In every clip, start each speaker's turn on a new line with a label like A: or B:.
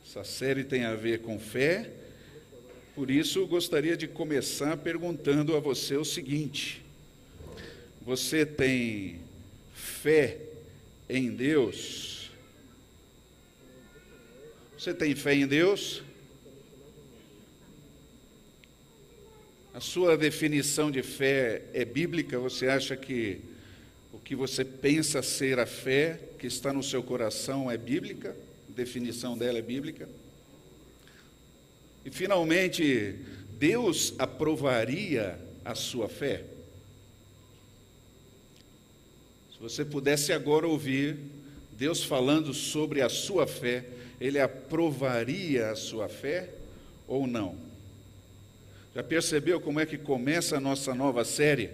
A: Essa série tem a ver com fé, por isso gostaria de começar perguntando a você o seguinte: você tem fé em Deus? Você tem fé em Deus? A sua definição de fé é bíblica? Você acha que o que você pensa ser a fé que está no seu coração é bíblica? A definição dela é bíblica? E, finalmente, Deus aprovaria a sua fé? Se você pudesse agora ouvir Deus falando sobre a sua fé, Ele aprovaria a sua fé ou não? Já percebeu como é que começa a nossa nova série?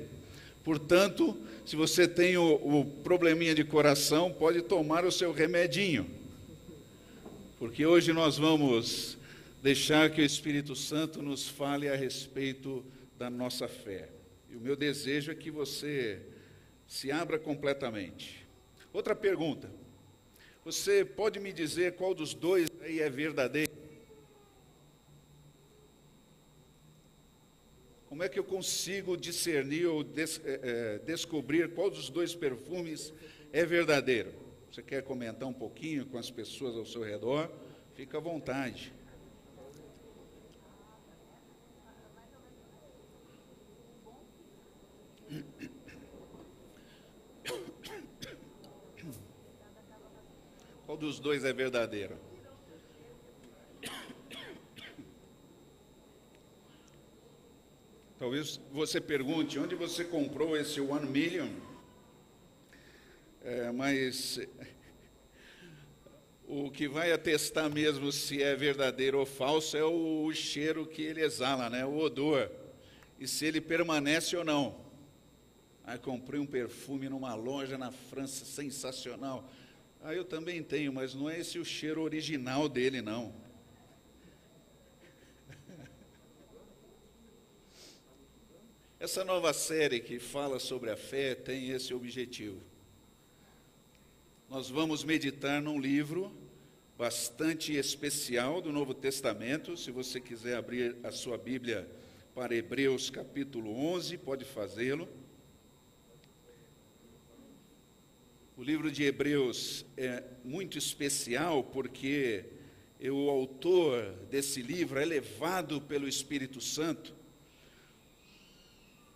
A: Portanto, se você tem o probleminha de coração, pode tomar o seu remedinho, porque hoje nós vamos deixar que o Espírito Santo nos fale a respeito da nossa fé. E o meu desejo é que você se abra completamente. Outra pergunta: você pode me dizer qual dos dois aí é verdadeiro? Como é que eu consigo discernir ou descobrir qual dos dois perfumes é verdadeiro? Você quer comentar um pouquinho com as pessoas ao seu redor? Fica à vontade. Qual dos dois é verdadeiro? Talvez você pergunte, onde você comprou esse 1 million? Mas o que vai atestar mesmo se é verdadeiro ou falso é o cheiro que ele exala, né? O odor, e se ele permanece ou não. Comprei um perfume numa loja na França, sensacional. Eu também tenho, mas não é esse o cheiro original dele, não. Essa nova série que fala sobre a fé tem esse objetivo. Nós vamos meditar num livro bastante especial do Novo Testamento. Se você quiser abrir a sua Bíblia para Hebreus capítulo 11, pode fazê-lo. O livro de Hebreus é muito especial porque o autor desse livro é levado pelo Espírito Santo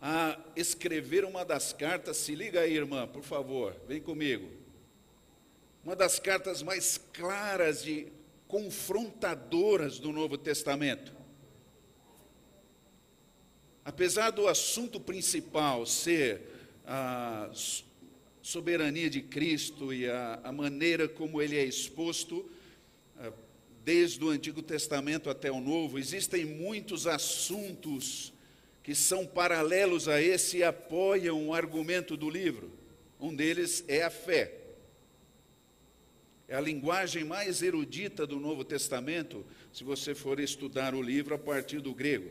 A: a escrever uma das cartas. Se liga aí, irmã, por favor, vem comigo. Uma das cartas mais claras e confrontadoras do Novo Testamento. Apesar do assunto principal ser a soberania de Cristo e a maneira como ele é exposto, desde o Antigo Testamento até o Novo, existem muitos assuntos que são paralelos a esse e apoiam o argumento do livro. Um deles é a fé. É a linguagem mais erudita do Novo Testamento, se você for estudar o livro a partir do grego.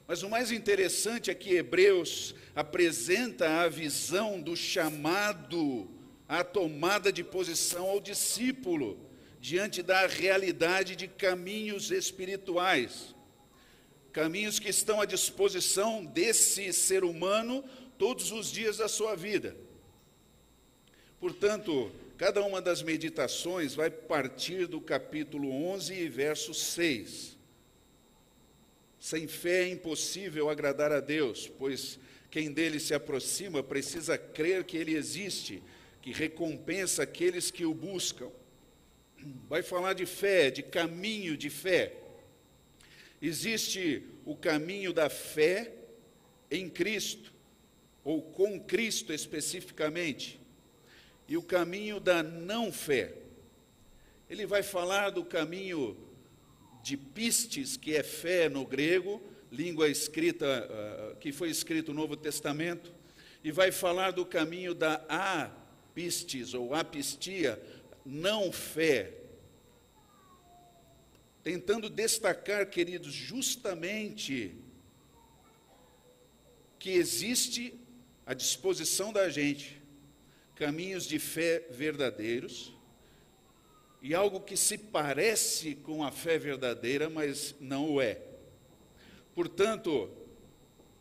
A: Mas o mais interessante é que Hebreus apresenta a visão do chamado à tomada de posição ao discípulo, diante da realidade de caminhos espirituais. Caminhos que estão à disposição desse ser humano todos os dias da sua vida. Portanto, cada uma das meditações vai partir do capítulo 11 e verso 6. Sem fé é impossível agradar a Deus, pois quem dele se aproxima precisa crer que ele existe, que recompensa aqueles que o buscam. Vai falar de fé, de caminho de fé. Existe o caminho da fé em Cristo, ou com Cristo especificamente, e o caminho da não fé. Ele vai falar do caminho de pistes, que é fé no grego, língua escrita, que foi escrito no Novo Testamento, e vai falar do caminho da apistis, ou apistia, não fé, tentando destacar, queridos, justamente que existe à disposição da gente caminhos de fé verdadeiros e algo que se parece com a fé verdadeira, mas não o é. Portanto,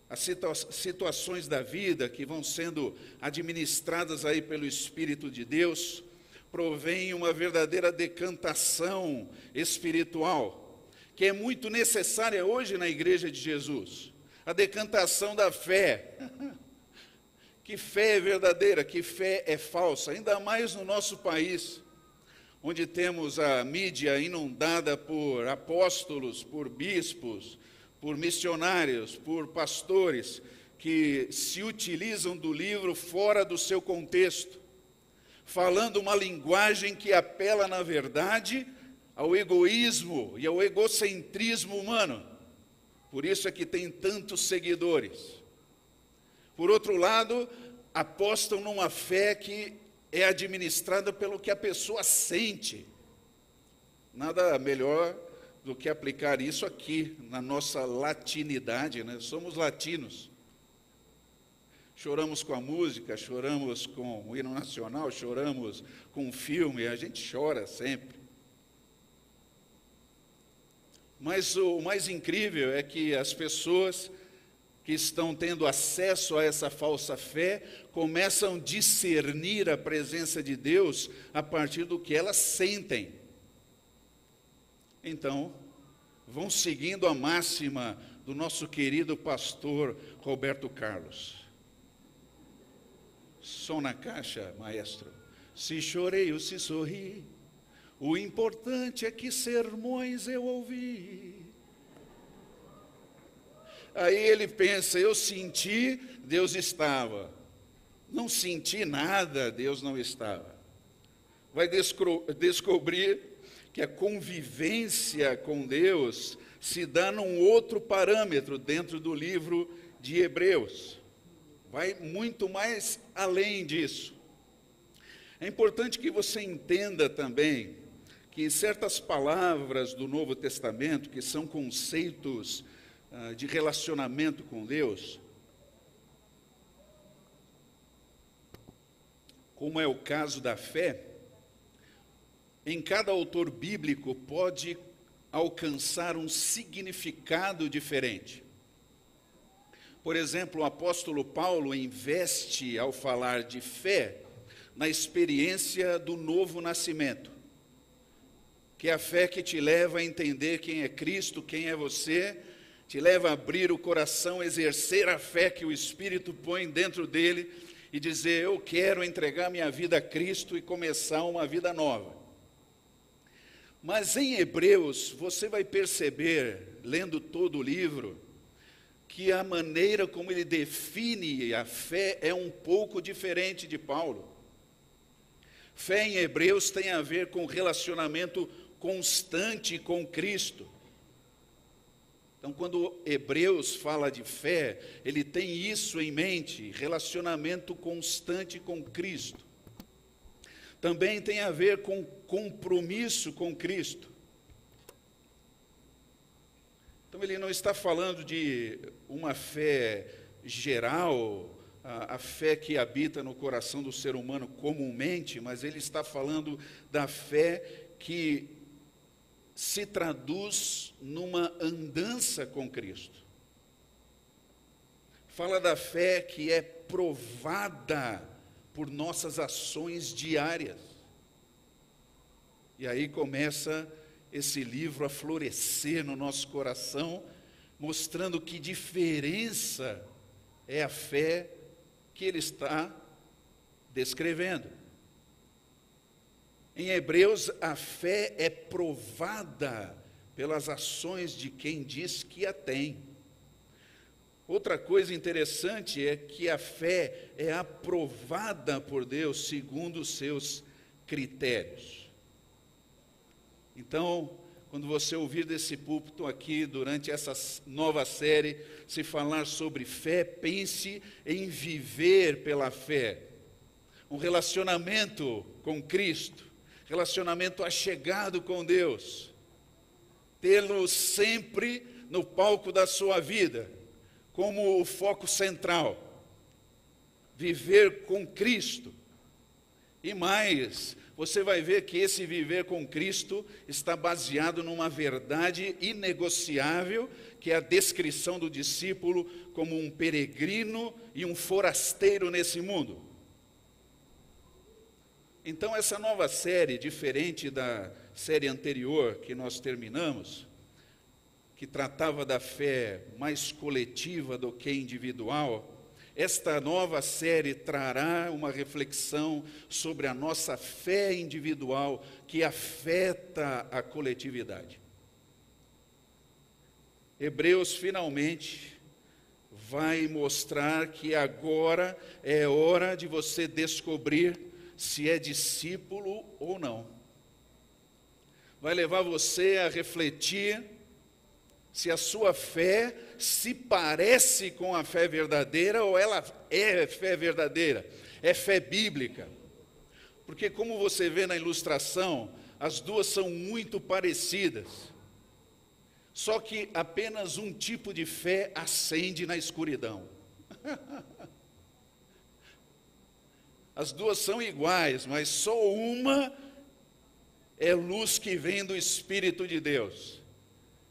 A: as situações da vida que vão sendo administradas aí pelo Espírito de Deus, provém uma verdadeira decantação espiritual, que é muito necessária hoje na Igreja de Jesus. A decantação da fé. Que fé é verdadeira, que fé é falsa, ainda mais no nosso país, onde temos a mídia inundada por apóstolos, por bispos, por missionários, por pastores, que se utilizam do livro fora do seu contexto, falando uma linguagem que apela, na verdade, ao egoísmo e ao egocentrismo humano. Por isso é que tem tantos seguidores. Por outro lado, apostam numa fé que é administrada pelo que a pessoa sente. Nada melhor do que aplicar isso aqui, na nossa latinidade, né? Somos latinos. Choramos com a música, choramos com o hino nacional, choramos com o filme, a gente chora sempre. Mas o mais incrível é que as pessoas que estão tendo acesso a essa falsa fé começam a discernir a presença de Deus a partir do que elas sentem. Então, vão seguindo a máxima do nosso querido pastor Roberto Carlos. Som na caixa, maestro. Se chorei ou se sorri, o importante é que sermões eu ouvi. Aí ele pensa, eu senti, Deus estava. Não senti nada, Deus não estava. Vai descobrir que a convivência com Deus se dá num outro parâmetro dentro do livro de Hebreus. Vai muito mais além disso. É importante que você entenda também que certas palavras do Novo Testamento, que são conceitos de relacionamento com Deus, como é o caso da fé, em cada autor bíblico pode alcançar um significado diferente. Por exemplo, o apóstolo Paulo investe, ao falar de fé, na experiência do novo nascimento, que é a fé que te leva a entender quem é Cristo, quem é você, te leva a abrir o coração, exercer a fé que o Espírito põe dentro dele e dizer, eu quero entregar minha vida a Cristo e começar uma vida nova. Mas em Hebreus, você vai perceber, lendo todo o livro, que a maneira como ele define a fé é um pouco diferente de Paulo. Fé em Hebreus tem a ver com relacionamento constante com Cristo. Então, quando Hebreus fala de fé, ele tem isso em mente, relacionamento constante com Cristo. Também tem a ver com compromisso com Cristo. Então, ele não está falando de uma fé geral, a fé que habita no coração do ser humano comumente, mas ele está falando da fé que se traduz numa andança com Cristo. Fala da fé que é provada por nossas ações diárias. E aí começa esse livro a florescer no nosso coração, mostrando que diferença é a fé que ele está descrevendo. Em Hebreus, a fé é provada pelas ações de quem diz que a tem. Outra coisa interessante é que a fé é aprovada por Deus segundo os seus critérios. Então, quando você ouvir desse púlpito aqui, durante essa nova série, se falar sobre fé, pense em viver pela fé. Um relacionamento com Cristo, relacionamento achegado com Deus, tê-lo sempre no palco da sua vida, como o foco central, viver com Cristo, e mais, você vai ver que esse viver com Cristo está baseado numa verdade inegociável, que é a descrição do discípulo como um peregrino e um forasteiro nesse mundo. Então, essa nova série, diferente da série anterior que nós terminamos, que tratava da fé mais coletiva do que individual, esta nova série trará uma reflexão sobre a nossa fé individual que afeta a coletividade. Hebreus finalmente vai mostrar que agora é hora de você descobrir se é discípulo ou não. Vai levar você a refletir se a sua fé se parece com a fé verdadeira ou ela é fé verdadeira, é fé bíblica. Porque, como você vê na ilustração, as duas são muito parecidas. Só que apenas um tipo de fé acende na escuridão. As duas são iguais, mas só uma é luz que vem do Espírito de Deus.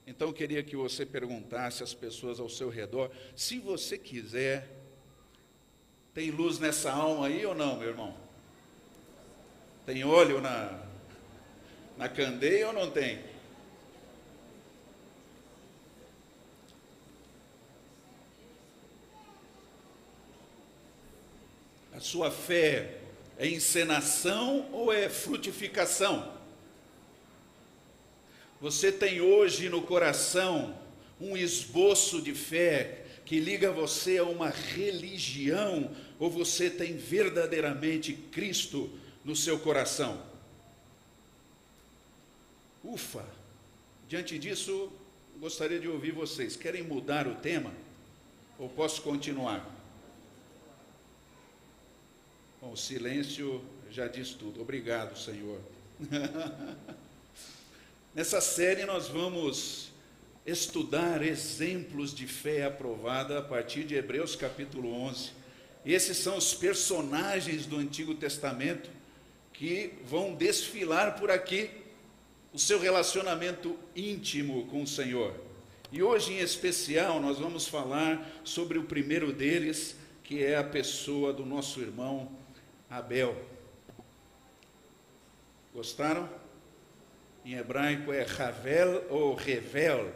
A: Então, eu queria que você perguntasse às pessoas ao seu redor, se você quiser, tem luz nessa alma aí ou não, meu irmão? Tem óleo na candeia ou não tem? A sua fé é encenação ou é frutificação? Você tem hoje no coração um esboço de fé que liga você a uma religião, ou você tem verdadeiramente Cristo no seu coração? Ufa! Diante disso, gostaria de ouvir vocês. Querem mudar o tema? Ou posso continuar? Bom, o silêncio já diz tudo. Obrigado, Senhor. Nessa série nós vamos estudar exemplos de fé aprovada a partir de Hebreus capítulo 11. Esses são os personagens do Antigo Testamento que vão desfilar por aqui o seu relacionamento íntimo com o Senhor. E hoje, em especial, nós vamos falar sobre o primeiro deles, que é a pessoa do nosso irmão Abel. Gostaram? Em hebraico é Ravel ou Revel,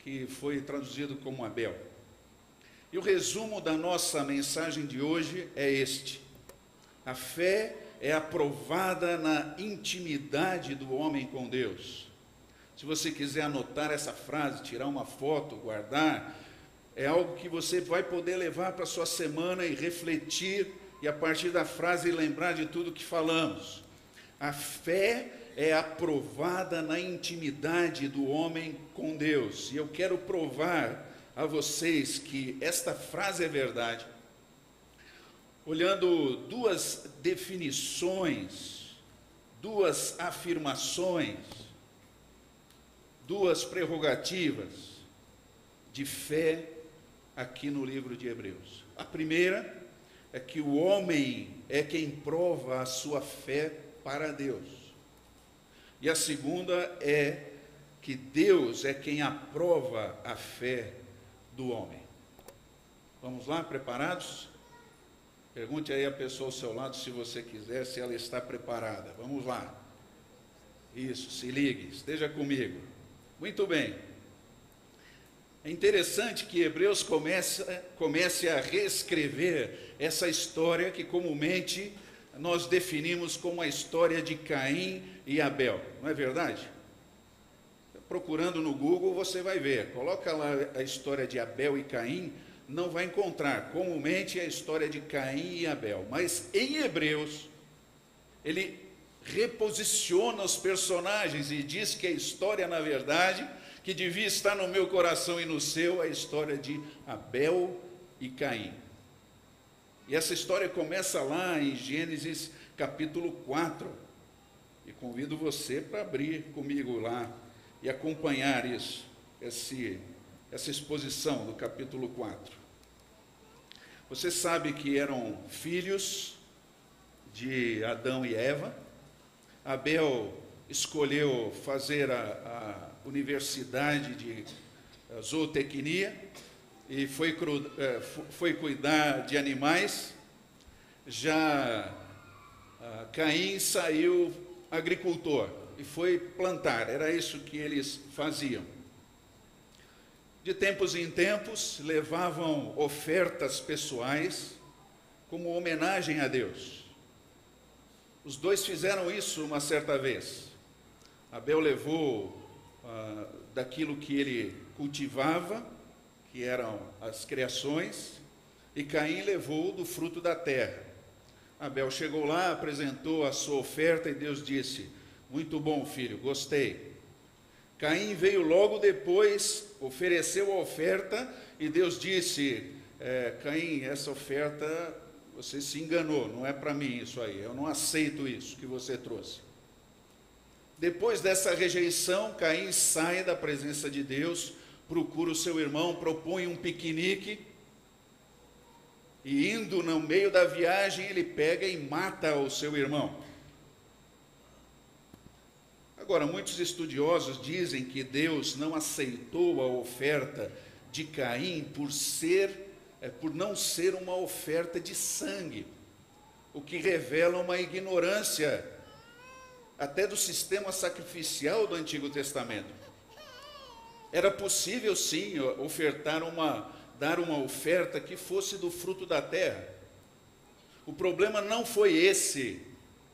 A: que foi traduzido como Abel. E o resumo da nossa mensagem de hoje é este: a fé é aprovada na intimidade do homem com Deus. Se você quiser anotar essa frase, tirar uma foto, guardar, é algo que você vai poder levar para a sua semana e refletir, e a partir da frase lembrar de tudo que falamos. A fé é aprovada na intimidade do homem com Deus. E eu quero provar a vocês que esta frase é verdade, olhando duas definições, duas afirmações, duas prerrogativas de fé aqui no livro de Hebreus. A primeira é que o homem é quem prova a sua fé para Deus. E a segunda é que Deus é quem aprova a fé do homem. Vamos lá, preparados? Pergunte aí a pessoa ao seu lado, se você quiser, se ela está preparada. Vamos lá. Isso, se ligue, esteja comigo. Muito bem. É interessante que Hebreus comece a reescrever essa história que comumente nós definimos como a história de Caim e Abel, não é verdade? Procurando no Google você vai ver, coloca lá a história de Abel e Caim, não vai encontrar, comumente é a história de Caim e Abel, mas em Hebreus, ele reposiciona os personagens e diz que a história, na verdade, que devia estar no meu coração e no seu, é a história de Abel e Caim. E essa história começa lá em Gênesis capítulo 4. E convido você para abrir comigo lá e acompanhar isso, essa exposição do capítulo 4. Você sabe que eram filhos de Adão e Eva, Abel escolheu fazer a universidade de zootecnia e foi cuidar de animais. Já Caim saiu agricultor e foi plantar, era isso que eles faziam. De tempos em tempos, levavam ofertas pessoais como homenagem a Deus. Os dois fizeram isso uma certa vez. Abel levou daquilo que ele cultivava, que eram as criações, e Caim levou do fruto da terra. Abel chegou lá, apresentou a sua oferta e Deus disse: muito bom, filho, gostei. Caim veio logo depois, ofereceu a oferta e Deus disse: Caim, essa oferta você se enganou, não é para mim isso aí, eu não aceito isso que você trouxe. Depois dessa rejeição, Caim sai da presença de Deus, procura o seu irmão, propõe um piquenique, e indo no meio da viagem, ele pega e mata o seu irmão. Agora, muitos estudiosos dizem que Deus não aceitou a oferta de Caim por não ser uma oferta de sangue, o que revela uma ignorância até do sistema sacrificial do Antigo Testamento. Era possível sim dar uma oferta que fosse do fruto da terra. O problema não foi esse,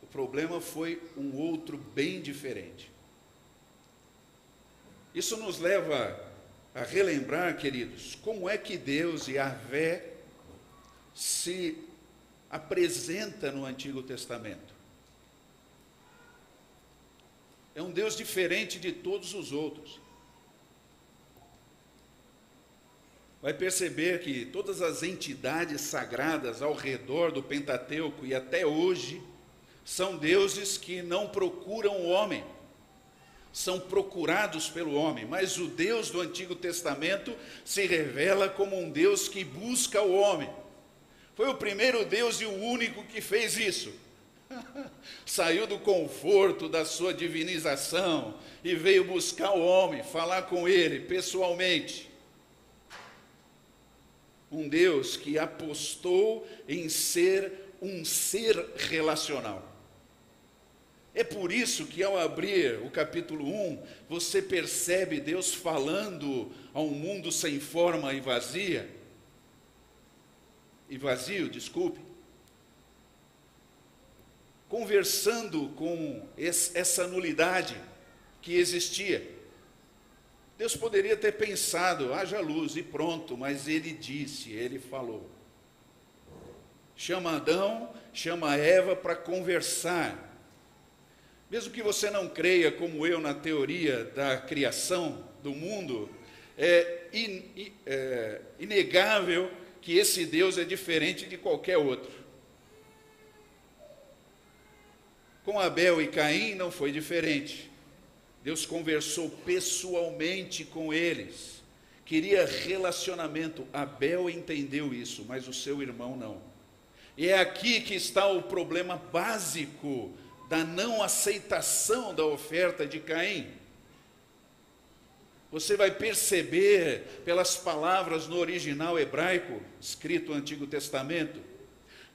A: o problema foi um outro bem diferente. Isso nos leva a relembrar, queridos, como é que Deus, Yahvé, se apresenta no Antigo Testamento. É um Deus diferente de todos os outros. Vai perceber que todas as entidades sagradas ao redor do Pentateuco e até hoje são deuses que não procuram o homem, são procurados pelo homem, mas o Deus do Antigo Testamento se revela como um Deus que busca o homem. Foi o primeiro Deus e o único que fez isso. Saiu do conforto da sua divinização e veio buscar o homem, falar com ele pessoalmente. Um Deus que apostou em ser um ser relacional. É por isso que ao abrir o capítulo 1, você percebe Deus falando a um mundo sem forma e vazio, conversando com essa nulidade que existia. Deus poderia ter pensado, haja luz e pronto, mas ele disse, ele falou. Chama Adão, chama Eva para conversar. Mesmo que você não creia, como eu, na teoria da criação do mundo, é inegável que esse Deus é diferente de qualquer outro. Com Abel e Caim não foi diferente. Deus conversou pessoalmente com eles. Queria relacionamento. Abel entendeu isso, mas o seu irmão não. E é aqui que está o problema básico da não aceitação da oferta de Caim. Você vai perceber pelas palavras no original hebraico, escrito no Antigo Testamento,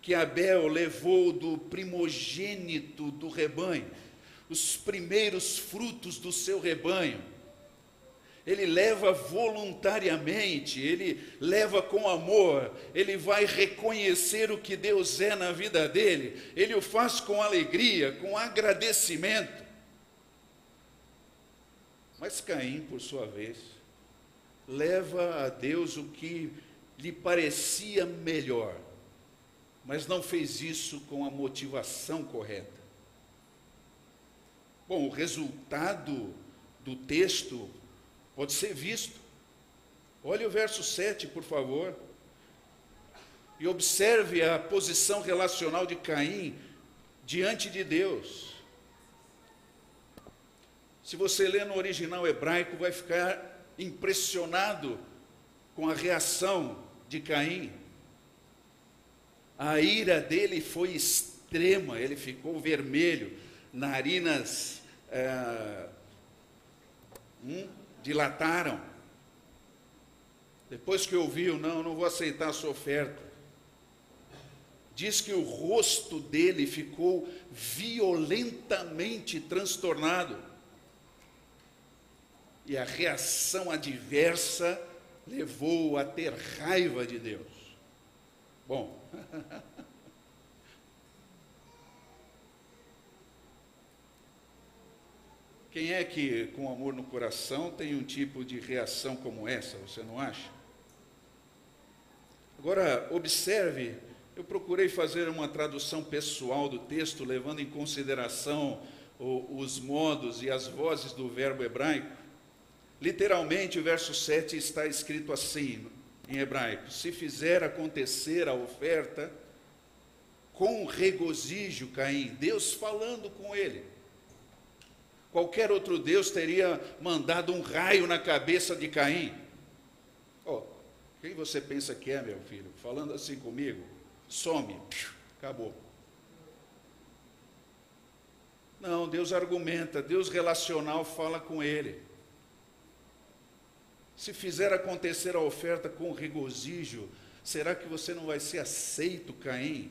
A: que Abel levou do primogênito do rebanho, os primeiros frutos do seu rebanho. Ele leva voluntariamente, ele leva com amor, ele vai reconhecer o que Deus é na vida dele, ele o faz com alegria, com agradecimento. Mas Caim, por sua vez, leva a Deus o que lhe parecia melhor, mas não fez isso com a motivação correta. Bom, o resultado do texto pode ser visto. Olhe o verso 7, por favor, e observe a posição relacional de Caim diante de Deus. Se você ler no original hebraico, vai ficar impressionado com a reação de Caim. A ira dele foi extrema, ele ficou vermelho, narinas dilataram. Depois que ouviu, não vou aceitar a sua oferta. Diz que o rosto dele ficou violentamente transtornado. E a reação adversa levou-o a ter raiva de Deus. Bom, quem é que, com amor no coração, tem um tipo de reação como essa, você não acha? Agora, observe, eu procurei fazer uma tradução pessoal do texto, levando em consideração os modos e as vozes do verbo hebraico. Literalmente, o verso 7 está escrito assim, em hebraico: se fizer acontecer a oferta com regozijo, Caim, Deus falando com ele. Qualquer outro Deus teria mandado um raio na cabeça de Caim. Quem você pensa que é, meu filho? Falando assim comigo, some, acabou. Não, Deus argumenta, Deus relacional fala com ele. Se fizer acontecer a oferta com regozijo, será que você não vai ser aceito, Caim?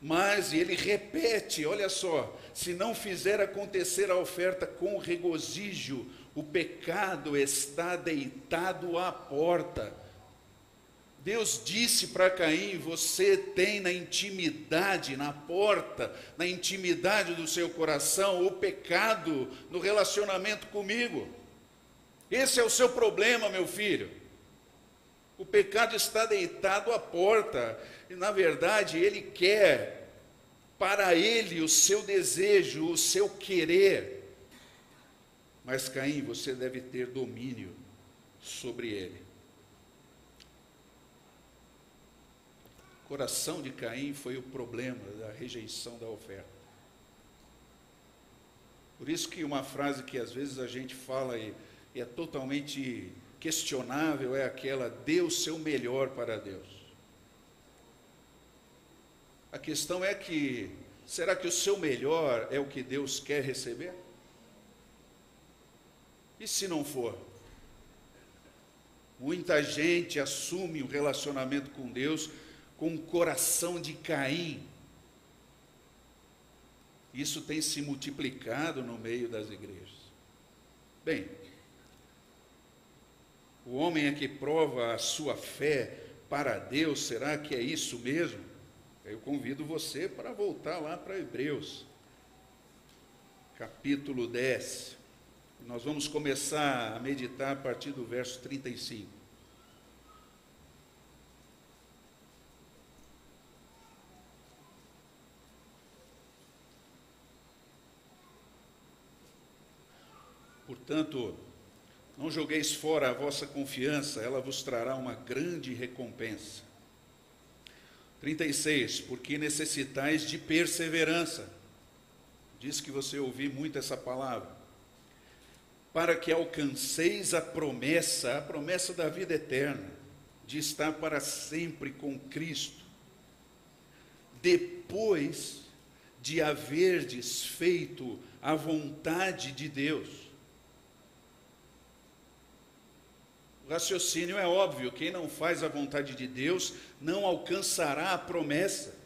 A: Mas ele repete, olha só, se não fizer acontecer a oferta com regozijo, o pecado está deitado à porta. Deus disse para Caim: você tem na intimidade, na porta, na intimidade do seu coração, o pecado no relacionamento comigo. Esse é o seu problema, meu filho. O pecado está deitado à porta. E, na verdade, ele quer para ele o seu desejo, o seu querer. Mas, Caim, você deve ter domínio sobre ele. O coração de Caim foi o problema da rejeição da oferta. Por isso que uma frase que às vezes a gente fala e é totalmente questionável é aquela: dê o seu melhor para Deus. A questão é que, será que o seu melhor é o que Deus quer receber? E se não for? Muita gente assume um relacionamento com Deus com o coração de Caim. Isso tem se multiplicado no meio das igrejas. Bem, o homem é que prova a sua fé para Deus, será que é isso mesmo? Eu convido você para voltar lá para Hebreus, capítulo 10. Nós vamos começar a meditar a partir do verso 35. Portanto, não jogueis fora a vossa confiança, ela vos trará uma grande recompensa. 36, porque necessitais de perseverança. Diz que você ouviu muito essa palavra. Para que alcanceis a promessa da vida eterna, de estar para sempre com Cristo, depois de haverdes feito a vontade de Deus. O raciocínio é óbvio: quem não faz a vontade de Deus não alcançará a promessa.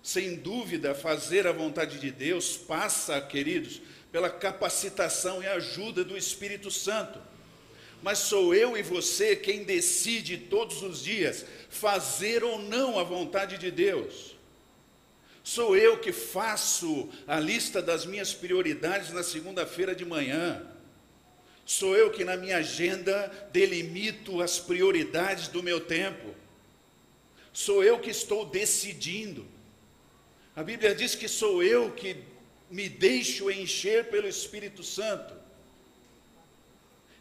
A: Sem dúvida, fazer a vontade de Deus passa, queridos, pela capacitação e ajuda do Espírito Santo. Mas sou eu e você quem decide todos os dias fazer ou não a vontade de Deus. Sou eu que faço a lista das minhas prioridades na segunda-feira de manhã. Sou eu que na minha agenda delimito as prioridades do meu tempo. Sou eu que estou decidindo. A Bíblia diz que sou eu que me deixo encher pelo Espírito Santo.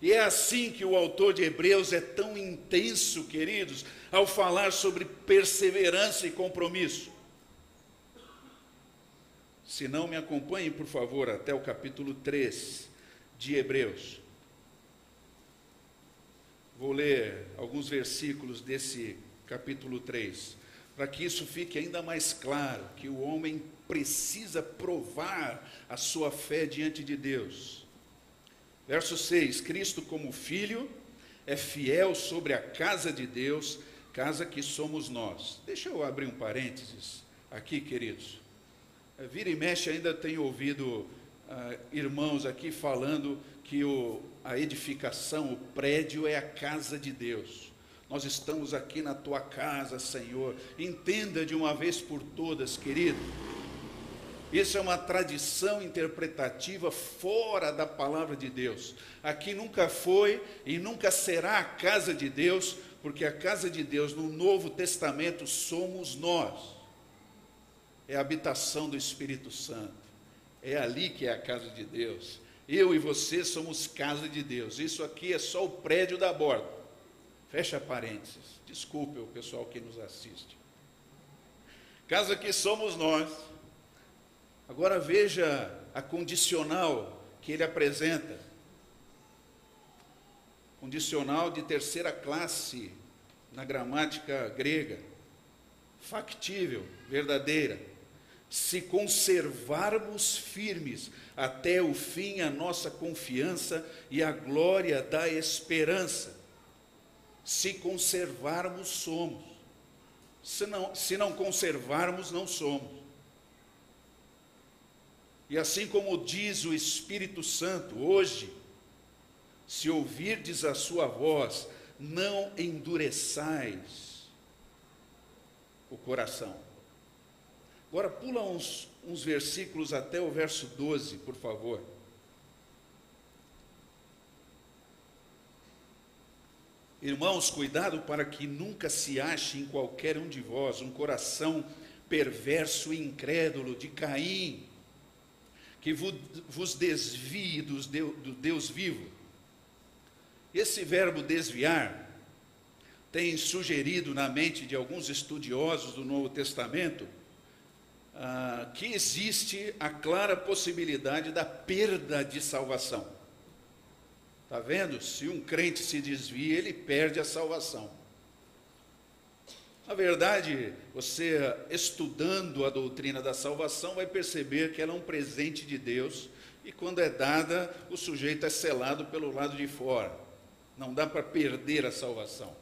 A: E é assim que o autor de Hebreus é tão intenso, queridos, ao falar sobre perseverança e compromisso. Se não, me acompanhem, por favor, até o capítulo 3 de Hebreus. Vou ler alguns versículos desse capítulo 3, para que isso fique ainda mais claro, que o homem precisa provar a sua fé diante de Deus. Verso 6, Cristo como Filho é fiel sobre a casa de Deus, casa que somos nós. Deixa eu abrir um parênteses aqui, queridos. Vira e mexe, ainda tenho ouvido irmãos aqui falando que a edificação, o prédio é a casa de Deus. Nós estamos aqui na tua casa, Senhor. Entenda de uma vez por todas, querido. Isso é uma tradição interpretativa fora da palavra de Deus. Aqui nunca foi e nunca será a casa de Deus, porque a casa de Deus no Novo Testamento somos nós. É a habitação do Espírito Santo. É ali que é a casa de Deus. Eu e você somos casa de Deus. Isso aqui é só o prédio da borda. Fecha parênteses. Desculpe o pessoal que nos assiste. Casa que somos nós. Agora veja a condicional que ele apresenta. Condicional de terceira classe na gramática grega. Factível, verdadeira. Se conservarmos firmes até o fim a nossa confiança e a glória da esperança. Se conservarmos, somos. Se não conservarmos, não somos. E assim como diz o Espírito Santo hoje, se ouvirdes a sua voz, não endureçais o coração. Agora pula uns versículos até o verso 12, por favor. Irmãos, cuidado para que nunca se ache em qualquer um de vós um coração perverso e incrédulo de Caim, que vos desvie do Deus vivo. Esse verbo desviar tem sugerido na mente de alguns estudiosos do Novo Testamento que existe a clara possibilidade da perda de salvação. Está vendo? Se um crente se desvia, ele perde a salvação. Na verdade, você estudando a doutrina da salvação vai perceber que ela é um presente de Deus e quando é dada, o sujeito é selado pelo lado de fora. Não dá para perder a salvação.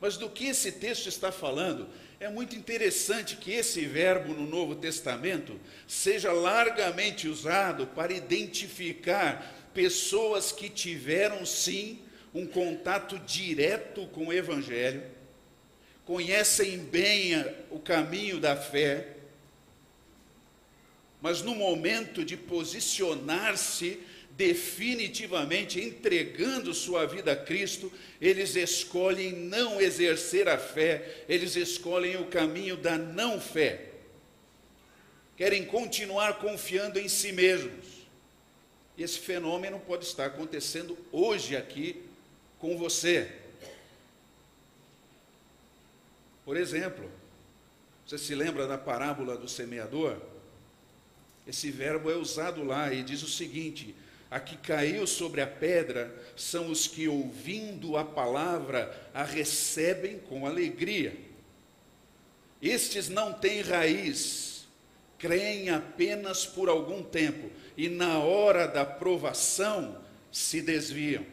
A: Mas do que esse texto está falando, é muito interessante que esse verbo no Novo Testamento seja largamente usado para identificar pessoas que tiveram sim um contato direto com o Evangelho, conhecem bem o caminho da fé, mas no momento de posicionar-se definitivamente, entregando sua vida a Cristo, eles escolhem não exercer a fé, eles escolhem o caminho da não fé. Querem continuar confiando em si mesmos. E esse fenômeno pode estar acontecendo hoje aqui com você. Por exemplo, você se lembra da parábola do semeador? Esse verbo é usado lá e diz o seguinte: a que caiu sobre a pedra são os que, ouvindo a palavra, a recebem com alegria. Estes não têm raiz, creem apenas por algum tempo, e na hora da provação se desviam.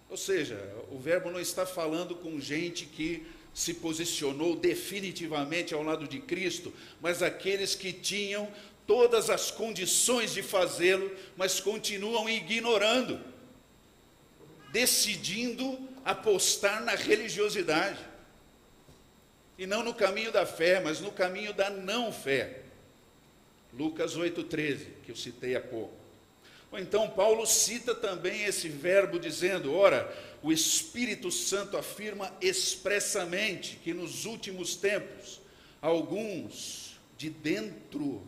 A: Ou seja, o verbo não está falando com gente que se posicionou definitivamente ao lado de Cristo, mas aqueles que tinham todas as condições de fazê-lo, mas continuam ignorando, decidindo apostar na religiosidade, e não no caminho da fé, mas no caminho da não fé. Lucas 8,13, que eu citei há pouco. Ou então Paulo cita também esse verbo dizendo, ora, o Espírito Santo afirma expressamente que nos últimos tempos, alguns de dentro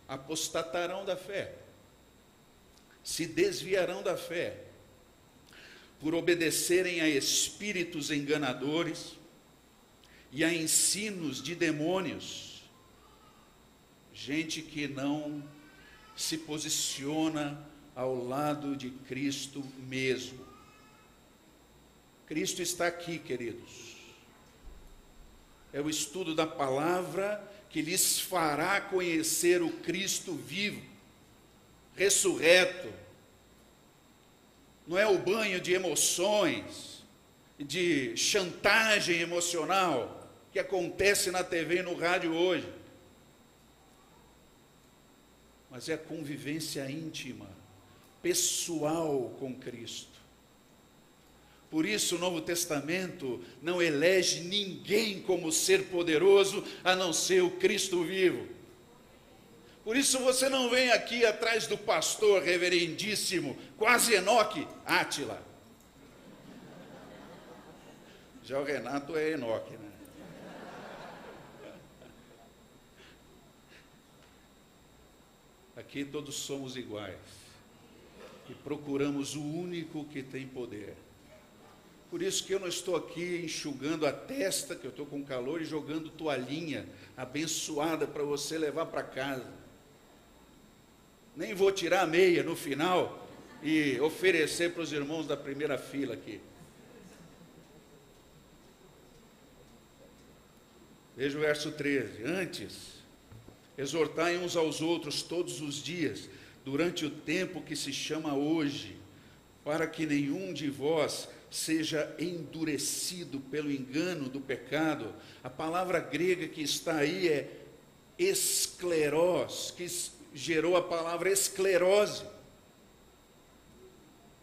A: apostatarão da fé, se desviarão da fé, por obedecerem a espíritos enganadores e a ensinos de demônios, gente que não se posiciona ao lado de Cristo mesmo. Cristo está aqui, queridos. é o estudo da palavra que lhes fará conhecer o Cristo vivo, ressurreto. Não é o banho de emoções, de chantagem emocional que acontece na TV e no rádio hoje, mas é a convivência íntima, pessoal com Cristo. Por isso o Novo Testamento não elege ninguém como ser poderoso, a não ser o Cristo vivo. Por isso você não vem aqui atrás do pastor reverendíssimo, quase Enoque, Átila. Já o Renato é Enoque, né? Aqui todos somos iguais e procuramos o único que tem poder. Por isso que eu não estou aqui enxugando a testa, que eu estou com calor, e jogando toalhinha abençoada para você levar para casa. Nem vou tirar a meia no final e oferecer para os irmãos da primeira fila aqui. Veja o verso 13. Antes, exortai uns aos outros todos os dias, durante o tempo que se chama hoje, para que nenhum de vós seja endurecido pelo engano do pecado. A palavra grega que está aí é esclerós, que gerou a palavra esclerose.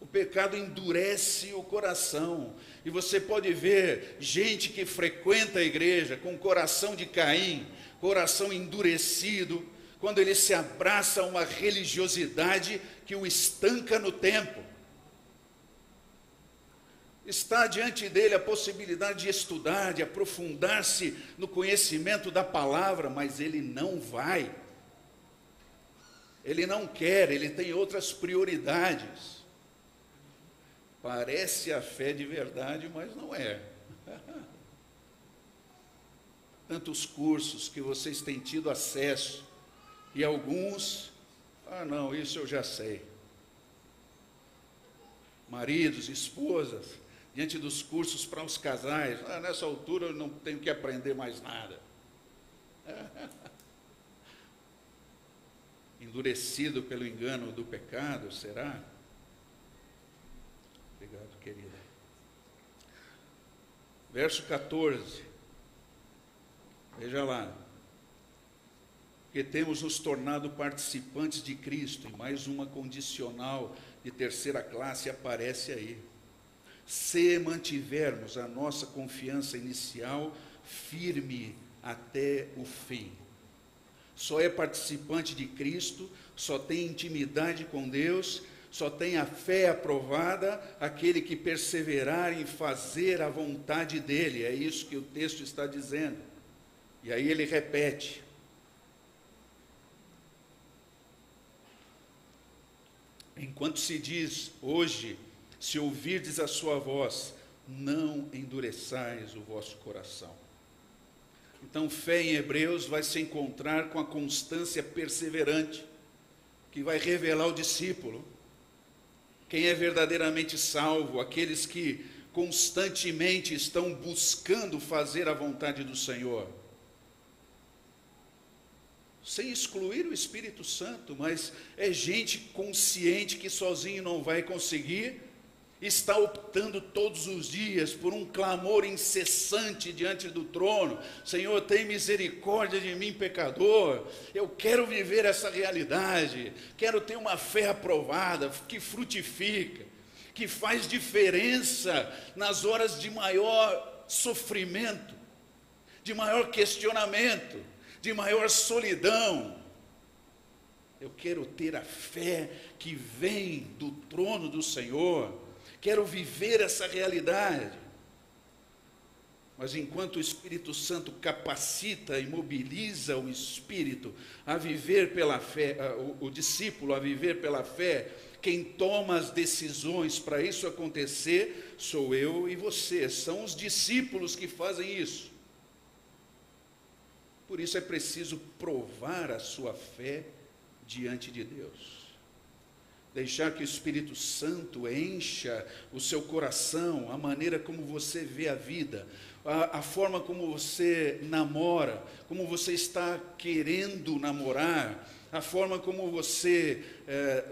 A: O pecado endurece o coração. E você pode ver gente que frequenta a igreja com o coração de Caim, coração endurecido, quando ele se abraça a uma religiosidade que o estanca no tempo. Está diante dele a possibilidade de estudar, de aprofundar-se no conhecimento da palavra, mas ele não vai. Ele não quer, ele tem outras prioridades. Parece a fé de verdade, mas não é. Tantos cursos que vocês têm tido acesso, e alguns, não, isso eu já sei. Maridos, esposas, diante dos cursos para os casais, nessa altura eu não tenho que aprender mais nada. Endurecido pelo engano do pecado, será? Obrigado, querida. Verso 14. Veja lá. Porque temos nos tornado participantes de Cristo, e mais uma condicional de terceira classe aparece aí. Se mantivermos a nossa confiança inicial firme até o fim. Só é participante de Cristo, só tem intimidade com Deus, só tem a fé aprovada aquele que perseverar em fazer a vontade dele. É isso que o texto está dizendo. E aí ele repete. Enquanto se diz hoje, se ouvirdes a sua voz, não endureçais o vosso coração. Então, fé em Hebreus vai se encontrar com a constância perseverante, que vai revelar o discípulo. Quem é verdadeiramente salvo, aqueles que constantemente estão buscando fazer a vontade do Senhor. Sem excluir o Espírito Santo, mas é gente consciente que sozinho não vai conseguir, está optando todos os dias por um clamor incessante diante do trono. Senhor, tem misericórdia de mim, pecador. Eu quero viver essa realidade, quero ter uma fé aprovada, que frutifica, que faz diferença nas horas de maior sofrimento, de maior questionamento, de maior solidão. Eu quero ter a fé que vem do trono do Senhor. Quero viver essa realidade. Mas enquanto o Espírito Santo capacita e mobiliza o Espírito a viver pela fé, o discípulo a viver pela fé, quem toma as decisões para isso acontecer sou eu e você. São os discípulos que fazem isso. Por isso é preciso provar a sua fé diante de Deus. Deixar que o Espírito Santo encha o seu coração, a maneira como você vê a vida, a forma como você namora, como você está querendo namorar, a forma como você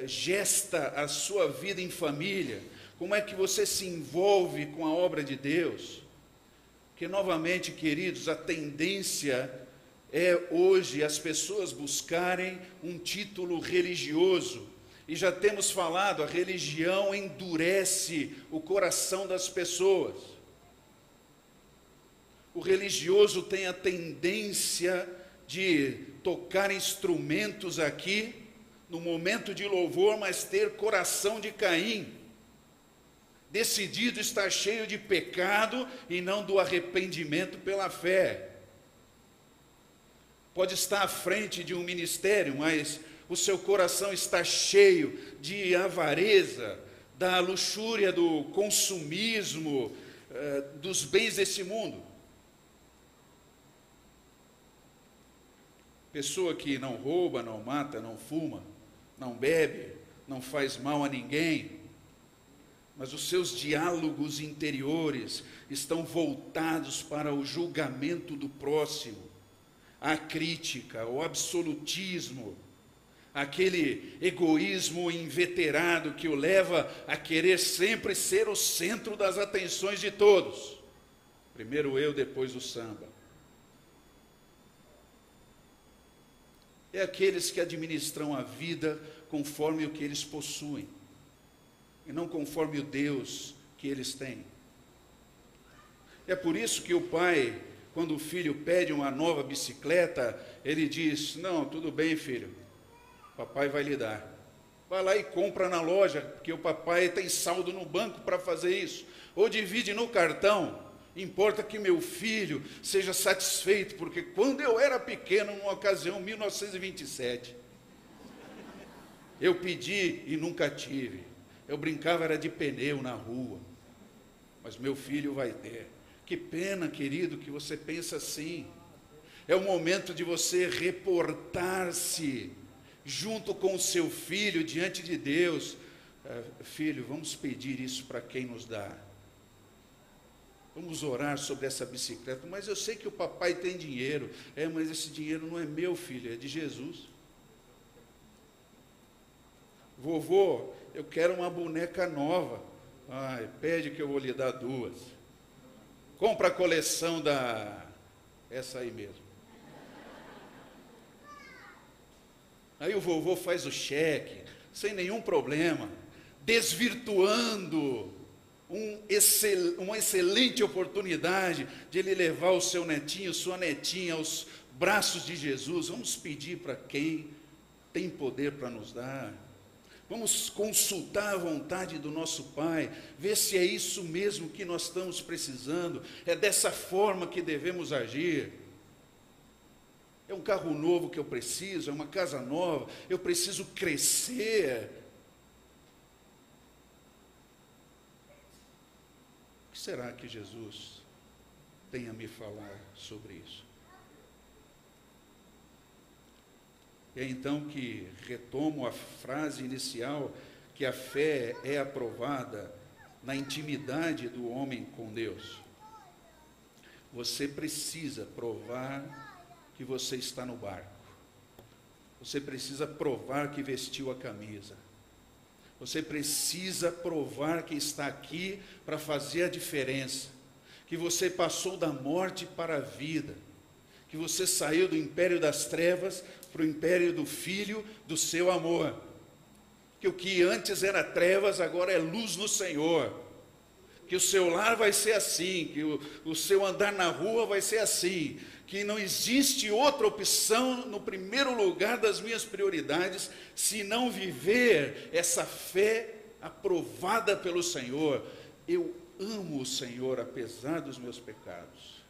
A: gesta a sua vida em família, como é que você se envolve com a obra de Deus. Porque, novamente, queridos, a tendência é hoje as pessoas buscarem um título religioso. E já temos falado, a religião endurece o coração das pessoas. O religioso tem a tendência de tocar instrumentos aqui, no momento de louvor, mas ter coração de Caim. Decidido estar cheio de pecado e não do arrependimento pela fé. Pode estar à frente de um ministério, mas o seu coração está cheio de avareza, da luxúria, do consumismo, dos bens desse mundo. Pessoa que não rouba, não mata, não fuma, não bebe, não faz mal a ninguém, mas os seus diálogos interiores estão voltados para o julgamento do próximo, a crítica, o absolutismo, aquele egoísmo inveterado que o leva a querer sempre ser o centro das atenções de todos. Primeiro eu, depois o samba. É aqueles que administram a vida conforme o que eles possuem, e não conforme o Deus que eles têm. É por isso que o pai, quando o filho pede uma nova bicicleta, ele diz: não, tudo bem, filho, papai vai lhe dar. Vai lá e compra na loja, porque o papai tem saldo no banco para fazer isso. Ou divide no cartão. Importa que meu filho seja satisfeito, porque quando eu era pequeno, numa ocasião, em 1927, eu pedi e nunca tive. Eu brincava, era de pneu na rua, mas meu filho vai ter. Que pena, querido, que você pensa assim. É o momento de você reportar-se junto com o seu filho diante de Deus. Filho, vamos pedir isso para quem nos dá. Vamos orar sobre essa bicicleta. Mas eu sei que o papai tem dinheiro. Mas esse dinheiro não é meu, filho, é de Jesus. Vovô, eu quero uma boneca nova. Pede que eu vou lhe dar 2. Compra a coleção essa aí mesmo. Aí o vovô faz o cheque, sem nenhum problema, desvirtuando uma excelente oportunidade de ele levar o seu netinho, sua netinha aos braços de Jesus. Vamos pedir para quem tem poder para nos dar. Vamos consultar a vontade do nosso Pai, ver se é isso mesmo que nós estamos precisando. É dessa forma que devemos agir. É um carro novo que eu preciso, é uma casa nova, eu preciso crescer. O que será que Jesus tem a me falar sobre isso? É então que retomo a frase inicial, que a fé é aprovada na intimidade do homem com Deus. Você precisa provar que você está no barco. Você precisa provar que vestiu a camisa. Você precisa provar que está aqui para fazer a diferença. Que você passou da morte para a vida. Que você saiu do império das trevas para o império do Filho do seu amor. Que o que antes era trevas, agora é luz no Senhor. Que o seu lar vai ser assim, que o seu andar na rua vai ser assim. Que não existe outra opção no primeiro lugar das minhas prioridades, se não viver essa fé aprovada pelo Senhor. Eu amo o Senhor, apesar dos meus pecados.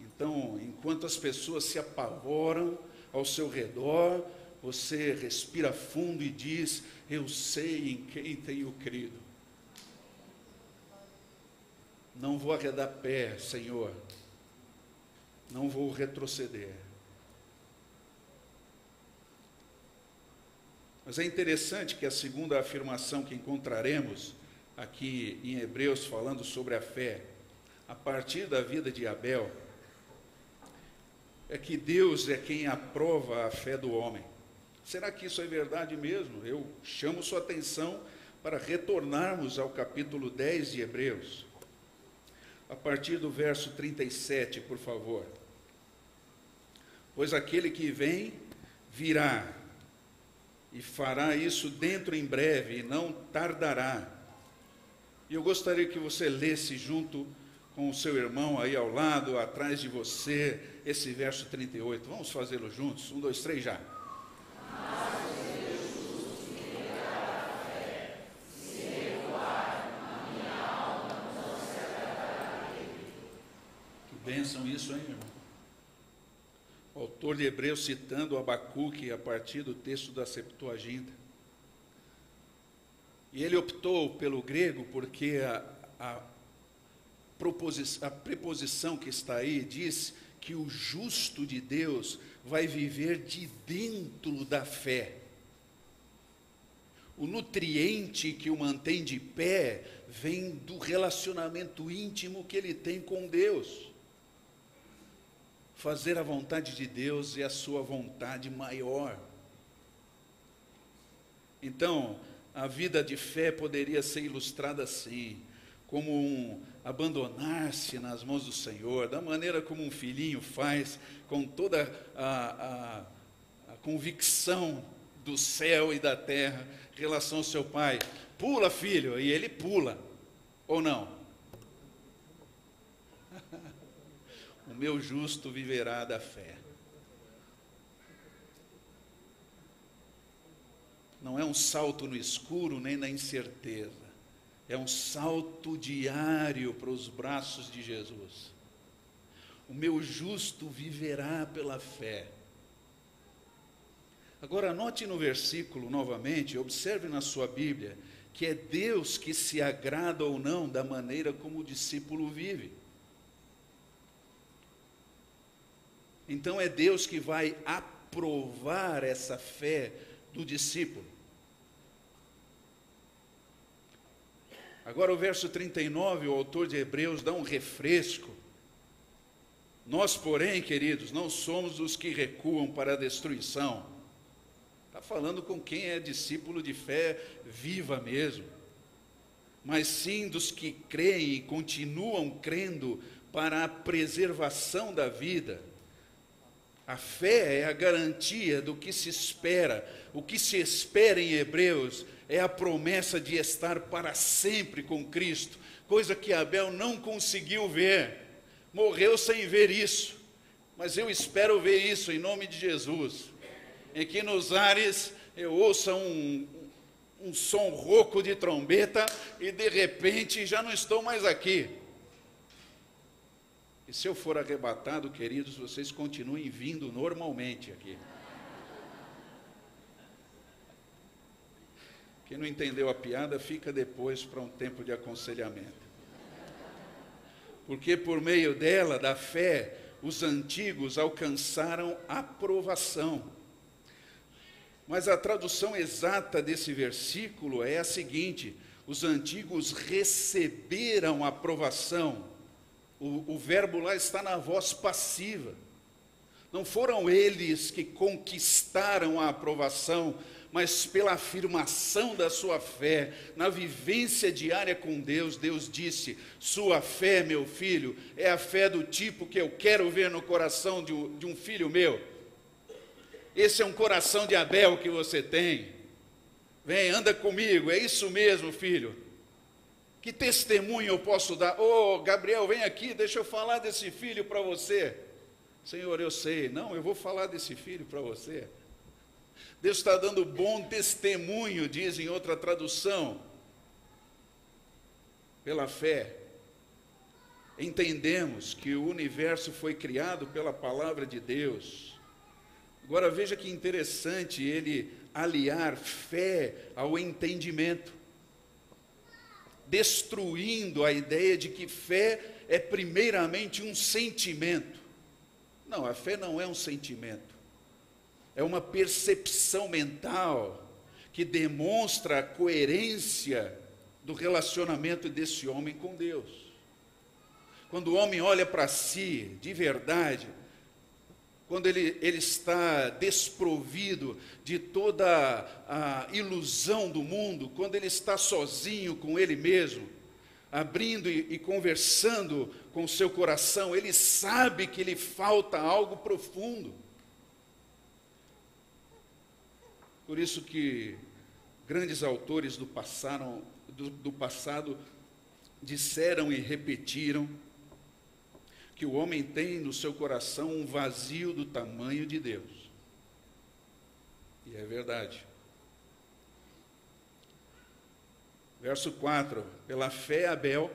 A: Então, enquanto as pessoas se apavoram ao seu redor, você respira fundo e diz: eu sei em quem tenho crido. Não vou arredar pé, Senhor. Não vou retroceder. Mas é interessante que a segunda afirmação que encontraremos aqui em Hebreus, falando sobre a fé, a partir da vida de Abel, é que Deus é quem aprova a fé do homem. Será que isso é verdade mesmo? Eu chamo sua atenção para retornarmos ao capítulo 10 de Hebreus, a partir do verso 37, por favor. Pois aquele que vem, virá, e fará isso dentro em breve, e não tardará. E eu gostaria que você lesse junto com o seu irmão aí ao lado, atrás de você, esse verso 38. Vamos fazê-lo juntos? 1, 2, 3, já. Que bênção isso, hein, irmão? O autor de Hebreus citando Abacuque a partir do texto da Septuaginta. E ele optou pelo grego porque a preposição que está aí diz que o justo de Deus vai viver de dentro da fé. O nutriente que o mantém de pé vem do relacionamento íntimo que ele tem com Deus. Fazer a vontade de Deus é a sua vontade maior. Então, a vida de fé poderia ser ilustrada assim, como abandonar-se nas mãos do Senhor, da maneira como um filhinho faz, com toda a convicção do céu e da terra em relação ao seu pai. Pula, filho, e ele pula, ou não? O meu justo viverá da fé. Não é um salto no escuro, nem na incerteza. É um salto diário para os braços de Jesus. O meu justo viverá pela fé. Agora, anote no versículo novamente, observe na sua Bíblia, que é Deus que se agrada ou não da maneira como o discípulo vive. Então é Deus que vai aprovar essa fé do discípulo. Agora o verso 39, o autor de Hebreus dá um refresco. Nós, porém, queridos, não somos os que recuam para a destruição. Está falando com quem é discípulo de fé viva mesmo. Mas sim dos que creem e continuam crendo para a preservação da vida. A fé é a garantia do que se espera. O que se espera em Hebreus é a promessa de estar para sempre com Cristo, coisa que Abel não conseguiu ver, morreu sem ver isso, mas eu espero ver isso em nome de Jesus, em que nos ares eu ouça um som rouco de trombeta e de repente já não estou mais aqui. E se eu for arrebatado, queridos, vocês continuem vindo normalmente aqui. Quem não entendeu a piada, fica depois para um tempo de aconselhamento. Porque por meio dela, da fé, os antigos alcançaram aprovação. Mas a tradução exata desse versículo é a seguinte: os antigos receberam aprovação. O verbo lá está na voz passiva. Não foram eles que conquistaram a aprovação, mas pela afirmação da sua fé, na vivência diária com Deus, Deus disse: sua fé, meu filho, é a fé do tipo que eu quero ver no coração de um filho meu. Esse é um coração de Abel que você tem. Vem, anda comigo, é isso mesmo, filho. Que testemunho eu posso dar? Ô, Gabriel, vem aqui, deixa eu falar desse filho para você. Senhor, eu sei. Não, eu vou falar desse filho para você. Deus está dando bom testemunho, diz em outra tradução. Pela fé, entendemos que o universo foi criado pela palavra de Deus. Agora veja que interessante ele aliar fé ao entendimento, destruindo a ideia de que fé é primeiramente um sentimento. Não, a fé não é um sentimento. É uma percepção mental que demonstra a coerência do relacionamento desse homem com Deus. Quando o homem olha para si de verdade, quando ele está desprovido de toda a ilusão do mundo, quando ele está sozinho com ele mesmo, abrindo e conversando com o seu coração, ele sabe que lhe falta algo profundo. Por isso que grandes autores do passado disseram e repetiram que o homem tem no seu coração um vazio do tamanho de Deus. E é verdade. Verso 4: pela fé Abel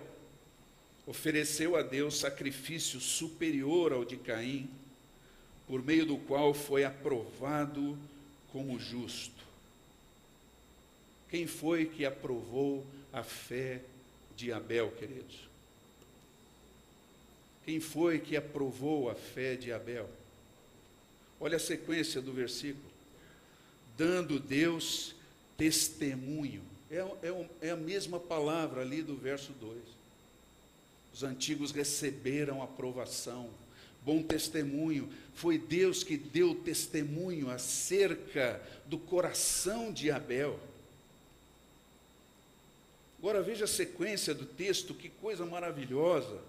A: ofereceu a Deus sacrifício superior ao de Caim, por meio do qual foi aprovado como justo. Quem foi que aprovou a fé de Abel, queridos? Quem foi que aprovou a fé de Abel? Olha a sequência do versículo. Dando Deus testemunho. É a mesma palavra ali do verso 2. Os antigos receberam aprovação, bom testemunho. Foi Deus que deu testemunho acerca do coração de Abel. Agora veja a sequência do texto, que coisa maravilhosa.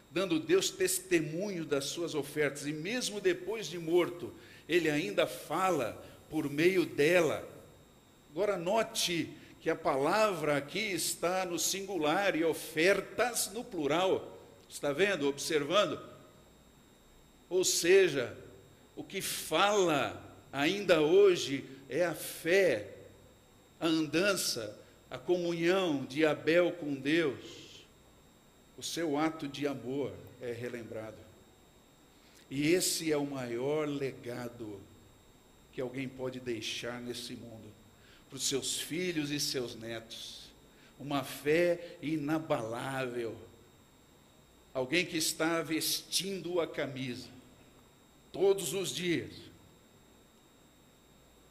A: Dando Deus testemunho das suas ofertas, e mesmo depois de morto, ele ainda fala por meio dela. Agora note que a palavra aqui está no singular e ofertas no plural. Está vendo, observando? Ou seja, o que fala ainda hoje é a fé, a andança, a comunhão de Abel com Deus. O seu ato de amor é relembrado. E esse é o maior legado que alguém pode deixar nesse mundo, para os seus filhos e seus netos. Uma fé inabalável. Alguém que está vestindo a camisa todos os dias.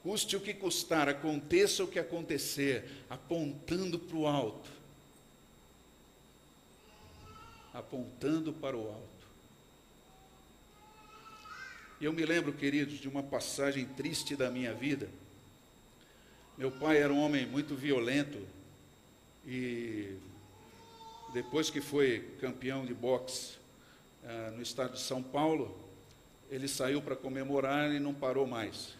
A: Custe o que custar, aconteça o que acontecer, apontando para o alto. Apontando para o alto. E eu me lembro, queridos, de uma passagem triste da minha vida. Meu pai era um homem muito violento e depois que foi campeão de boxe no estado de São Paulo, ele saiu para comemorar e não parou mais.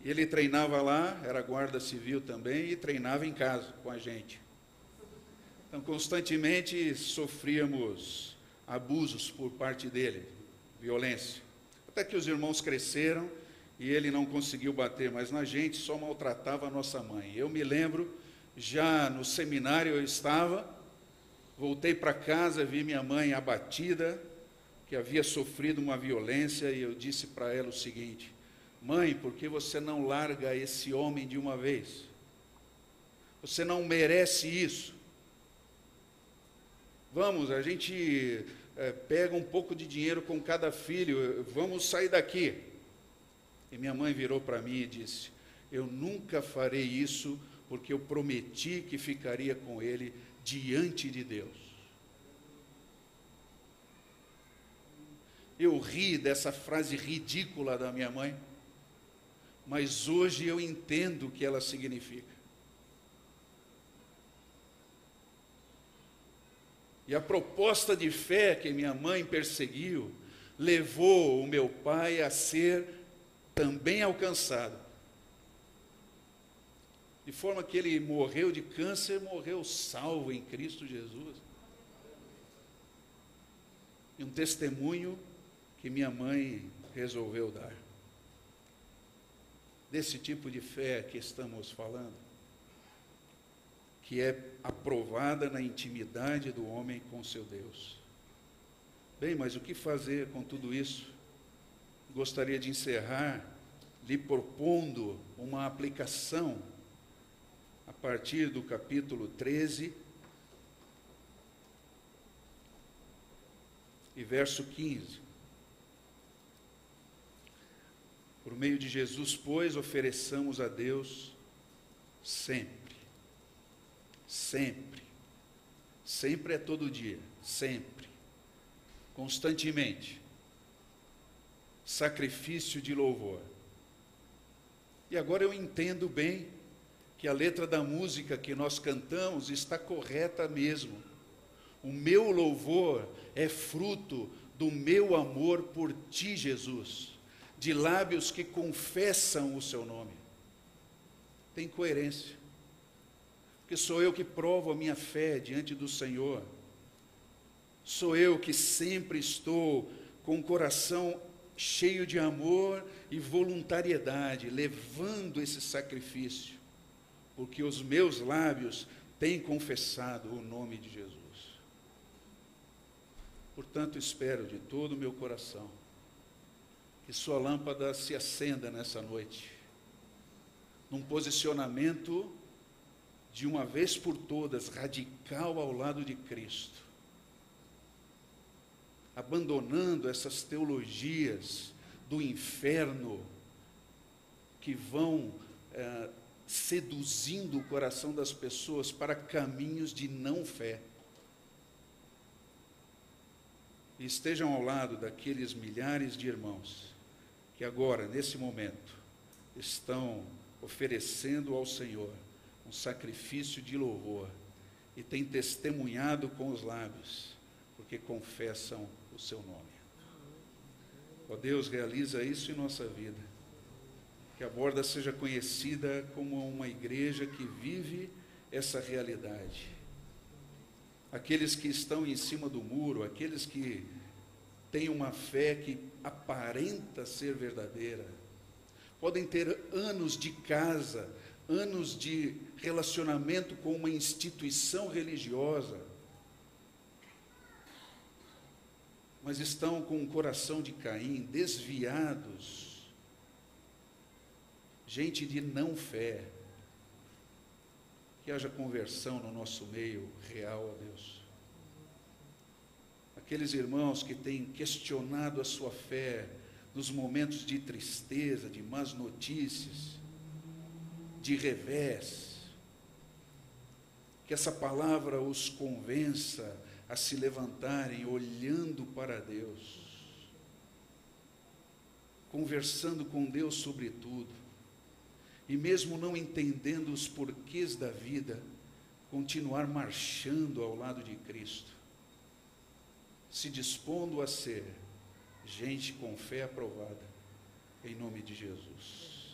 A: E ele treinava lá, era guarda civil também, e treinava em casa com a gente. Então, constantemente sofríamos abusos por parte dele, violência. Até que os irmãos cresceram e ele não conseguiu bater mais na gente, só maltratava a nossa mãe. Eu me lembro, já no seminário eu estava, voltei para casa, vi minha mãe abatida, que havia sofrido uma violência, e eu disse para ela o seguinte: mãe, por que você não larga esse homem de uma vez? Você não merece isso. Vamos, a gente pega um pouco de dinheiro com cada filho, vamos sair daqui. E minha mãe virou para mim e disse: eu nunca farei isso, porque eu prometi que ficaria com ele diante de Deus. Eu ri dessa frase ridícula da minha mãe, mas hoje eu entendo o que ela significa. E a proposta de fé que minha mãe perseguiu levou o meu pai a ser também alcançado. De forma que ele morreu de câncer, morreu salvo em Cristo Jesus. E um testemunho que minha mãe resolveu dar. Desse tipo de fé que estamos falando, que é aprovada na intimidade do homem com seu Deus. Bem, mas o que fazer com tudo isso? Gostaria de encerrar lhe propondo uma aplicação a partir do capítulo 13 e verso 15. Por meio de Jesus, pois, ofereçamos a Deus sempre sempre. Sempre é todo dia, sempre. Constantemente. Sacrifício de louvor. E agora eu entendo bem que a letra da música que nós cantamos está correta mesmo. O meu louvor é fruto do meu amor por ti, Jesus, de lábios que confessam o seu nome. Tem coerência, porque sou eu que provo a minha fé diante do Senhor. Sou eu que sempre estou com o coração cheio de amor e voluntariedade, levando esse sacrifício, porque os meus lábios têm confessado o nome de Jesus. Portanto, espero de todo o meu coração que sua lâmpada se acenda nessa noite, num posicionamento de uma vez por todas, radical ao lado de Cristo, abandonando essas teologias do inferno que vão seduzindo o coração das pessoas para caminhos de não fé. E estejam ao lado daqueles milhares de irmãos que agora, nesse momento, estão oferecendo ao Senhor um sacrifício de louvor e têm testemunhado com os lábios, porque confessam o seu nome. Ó Deus, realiza isso em nossa vida. Que a Borda seja conhecida como uma igreja que vive essa realidade. Aqueles que estão em cima do muro, aqueles que têm uma fé que aparenta ser verdadeira, podem ter anos de casa, anos de relacionamento com uma instituição religiosa, mas estão com o coração de Caim, desviados, gente de não fé. Que haja conversão no nosso meio real, ó Deus. Aqueles irmãos que têm questionado a sua fé nos momentos de tristeza, de más notícias, de revés, que essa palavra os convença a se levantarem olhando para Deus, conversando com Deus sobre tudo, e mesmo não entendendo os porquês da vida, continuar marchando ao lado de Cristo, se dispondo a ser gente com fé aprovada, em nome de Jesus.